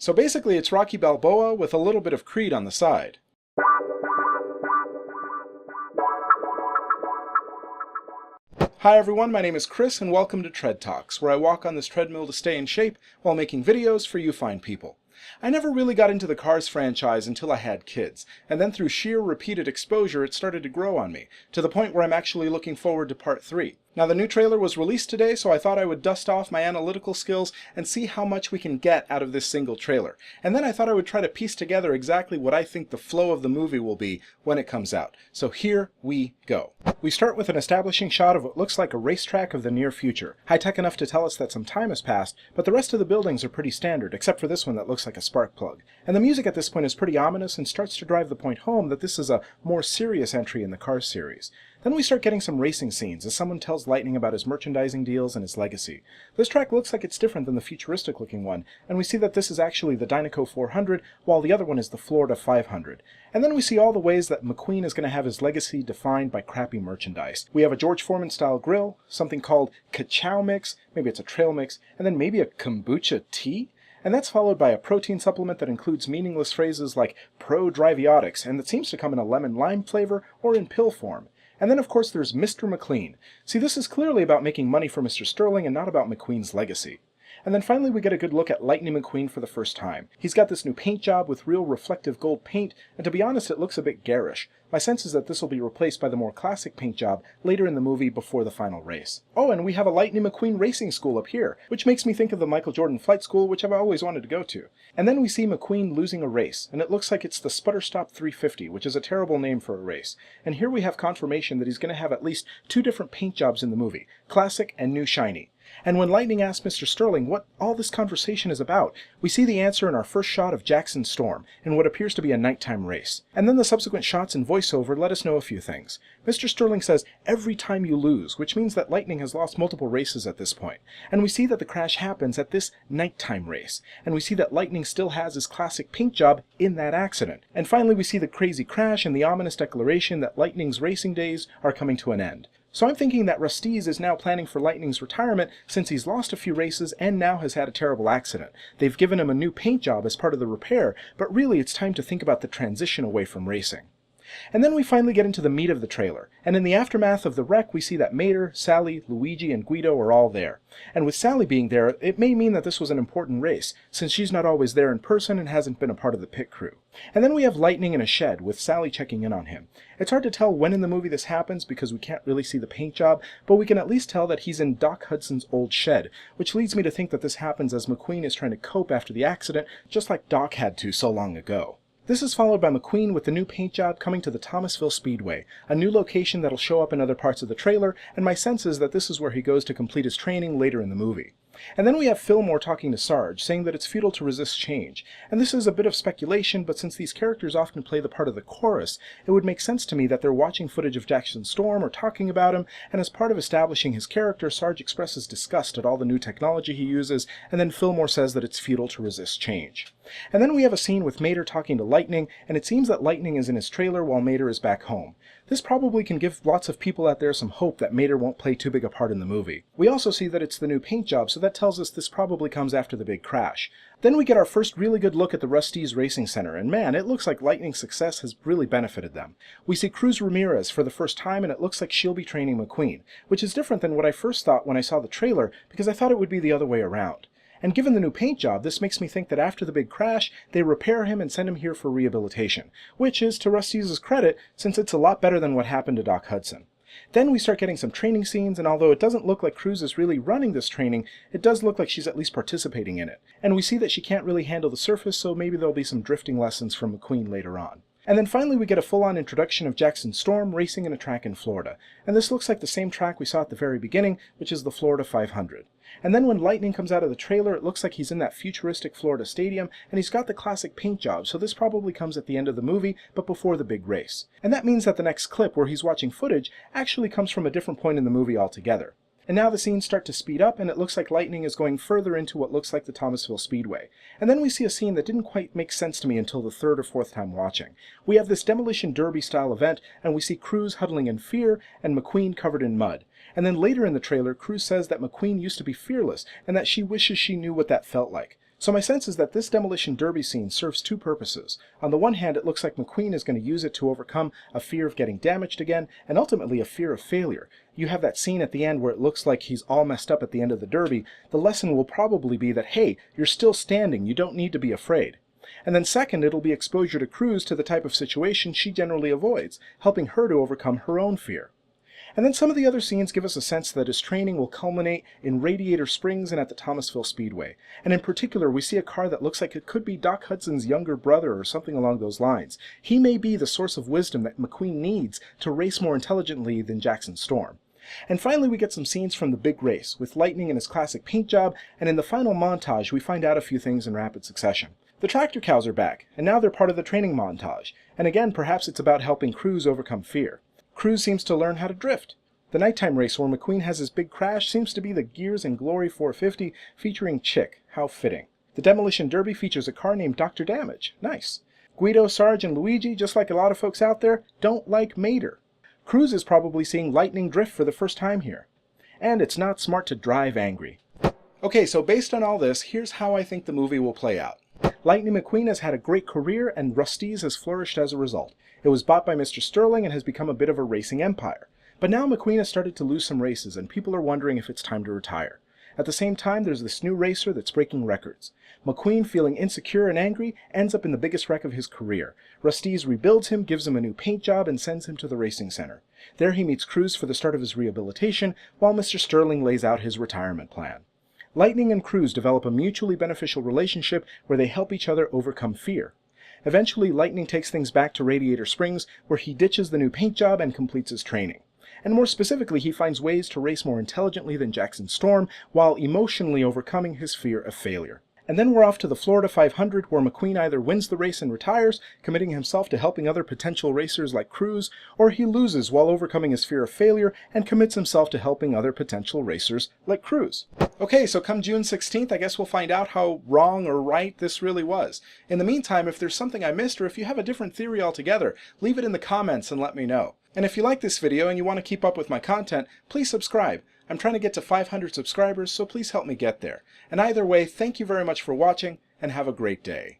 So basically it's Rocky Balboa with a little bit of Creed on the side. Hi everyone, my name is Chris and welcome to Tread Talks, where I walk on this treadmill to stay in shape while making videos for you fine people. I never really got into the Cars franchise until I had kids, and then through sheer repeated exposure it started to grow on me, to the point where I'm actually looking forward to part 3. Now the new trailer was released today, so I thought I would dust off my analytical skills and see how much we can get out of this single trailer. And then I thought I would try to piece together exactly what I think the flow of the movie will be when it comes out. So here we go. We start with an establishing shot of what looks like a racetrack of the near future. High-tech enough to tell us that some time has passed, but the rest of the buildings are pretty standard, except for this one that looks like a spark plug. And the music at this point is pretty ominous and starts to drive the point home that this is a more serious entry in the Cars series. Then we start getting some racing scenes as someone tells Lightning about his merchandising deals and his legacy. This track looks like it's different than the futuristic looking one, and we see that this is actually the Dinoco 400, while the other one is the Florida 500. And then we see all the ways that McQueen is going to have his legacy defined by crappy merchandise. We have a George Foreman style grill, something called Ka-Chow Mix, maybe it's a trail mix, and then maybe a kombucha tea? And that's followed by a protein supplement that includes meaningless phrases like pro-driviotics, and that seems to come in a lemon-lime flavor or in pill form. And then of course there's Mr. McLean. See, this is clearly about making money for Mr. Sterling and not about McQueen's legacy. And then finally we get a good look at Lightning McQueen for the first time. He's got this new paint job with real reflective gold paint, and to be honest it looks a bit garish. My sense is that this will be replaced by the more classic paint job later in the movie before the final race. Oh, and we have a Lightning McQueen racing school up here, which makes me think of the Michael Jordan flight school, which I've always wanted to go to. And then we see McQueen losing a race, and it looks like it's the Sputterstop 350, which is a terrible name for a race. And here we have confirmation that he's going to have at least 2 different paint jobs in the movie, classic and new shiny. And when Lightning asks Mr. Sterling what all this conversation is about, we see the answer in our first shot of Jackson Storm, in what appears to be a nighttime race. And then the subsequent shots and voiceover let us know a few things. Mr. Sterling says, "Every time you lose," which means that Lightning has lost multiple races at this point. And we see that the crash happens at this nighttime race. And we see that Lightning still has his classic paint job in that accident. And finally we see the crazy crash and the ominous declaration that Lightning's racing days are coming to an end. So I'm thinking that Rust-eze is now planning for Lightning's retirement since he's lost a few races and now has had a terrible accident. They've given him a new paint job as part of the repair, but really it's time to think about the transition away from racing. And then we finally get into the meat of the trailer, and in the aftermath of the wreck we see that Mater, Sally, Luigi, and Guido are all there. And with Sally being there, it may mean that this was an important race, since she's not always there in person and hasn't been a part of the pit crew. And then we have Lightning in a shed, with Sally checking in on him. It's hard to tell when in the movie this happens because we can't really see the paint job, but we can at least tell that he's in Doc Hudson's old shed, which leads me to think that this happens as McQueen is trying to cope after the accident, just like Doc had to so long ago. This is followed by McQueen with the new paint job coming to the Thomasville Speedway, a new location that'll show up in other parts of the trailer, and my sense is that this is where he goes to complete his training later in the movie. And then we have Fillmore talking to Sarge, saying that it's futile to resist change. And this is a bit of speculation, but since these characters often play the part of the chorus, it would make sense to me that they're watching footage of Jackson Storm or talking about him, and as part of establishing his character, Sarge expresses disgust at all the new technology he uses, and then Fillmore says that it's futile to resist change. And then we have a scene with Mater talking to Lightning, and it seems that Lightning is in his trailer while Mater is back home. This probably can give lots of people out there some hope that Mater won't play too big a part in the movie. We also see that it's the new paint job, so that tells us this probably comes after the big crash. Then we get our first really good look at the Rust-eze Racing Center, and man, it looks like Lightning's success has really benefited them. We see Cruz Ramirez for the first time, and it looks like she'll be training McQueen, which is different than what I first thought when I saw the trailer, because I thought it would be the other way around. And given the new paint job, this makes me think that after the big crash, they repair him and send him here for rehabilitation, which is to Rust-eze's credit, since it's a lot better than what happened to Doc Hudson. Then we start getting some training scenes, and although it doesn't look like Cruz is really running this training, it does look like she's at least participating in it. And we see that she can't really handle the surface, so maybe there'll be some drifting lessons from McQueen later on. And then finally we get a full-on introduction of Jackson Storm racing in a track in Florida. And this looks like the same track we saw at the very beginning, which is the Florida 500. And then when Lightning comes out of the trailer, it looks like he's in that futuristic Florida stadium, and he's got the classic paint job, so this probably comes at the end of the movie, but before the big race. And that means that the next clip, where he's watching footage, actually comes from a different point in the movie altogether. And now the scenes start to speed up, and it looks like Lightning is going further into what looks like the Thomasville Speedway. And then we see a scene that didn't quite make sense to me until the third or fourth time watching. We have this demolition derby style event, and we see Cruz huddling in fear, and McQueen covered in mud. And then later in the trailer, Cruz says that McQueen used to be fearless, and that she wishes she knew what that felt like. So my sense is that this demolition derby scene serves two purposes. On the one hand, it looks like McQueen is going to use it to overcome a fear of getting damaged again, and ultimately a fear of failure. You have that scene at the end where it looks like he's all messed up at the end of the derby. The lesson will probably be that, hey, you're still standing, you don't need to be afraid. And then second, it'll be exposure to Cruz to the type of situation she generally avoids, helping her to overcome her own fear. And then some of the other scenes give us a sense that his training will culminate in Radiator Springs and at the Thomasville Speedway. And in particular, we see a car that looks like it could be Doc Hudson's younger brother or something along those lines. He may be the source of wisdom that McQueen needs to race more intelligently than Jackson Storm. And finally, we get some scenes from the big race, with Lightning in his classic paint job, and in the final montage we find out a few things in rapid succession. The tractor cows are back, and now they're part of the training montage. And again, perhaps it's about helping Cruz overcome fear. Cruz seems to learn how to drift. The nighttime race where McQueen has his big crash seems to be the Gears and Glory 450 featuring Chick. How fitting. The Demolition Derby features a car named Dr. Damage. Nice. Guido, Sarge, and Luigi, just like a lot of folks out there, don't like Mater. Cruz is probably seeing Lightning drift for the first time here. And it's not smart to drive angry. Okay, so based on all this, here's how I think the movie will play out. Lightning McQueen has had a great career, and Rust-eze has flourished as a result. It was bought by Mr. Sterling and has become a bit of a racing empire. But now McQueen has started to lose some races, and people are wondering if it's time to retire. At the same time, there's this new racer that's breaking records. McQueen, feeling insecure and angry, ends up in the biggest wreck of his career. Rust-eze rebuilds him, gives him a new paint job, and sends him to the racing center. There he meets Cruz for the start of his rehabilitation, while Mr. Sterling lays out his retirement plan. Lightning and Cruz develop a mutually beneficial relationship where they help each other overcome fear. Eventually, Lightning takes things back to Radiator Springs, where he ditches the new paint job and completes his training. And more specifically, he finds ways to race more intelligently than Jackson Storm, while emotionally overcoming his fear of failure. And then we're off to the Florida 500, where McQueen either wins the race and retires, committing himself to helping other potential racers like Cruz, or he loses while overcoming his fear of failure and commits himself to helping other potential racers like Cruz. Okay, so come June 16th, I guess we'll find out how wrong or right this really was. In the meantime, if there's something I missed or if you have a different theory altogether, leave it in the comments and let me know. And if you like this video and you want to keep up with my content, please subscribe. I'm trying to get to 500 subscribers, so please help me get there. And either way, thank you very much for watching, and have a great day.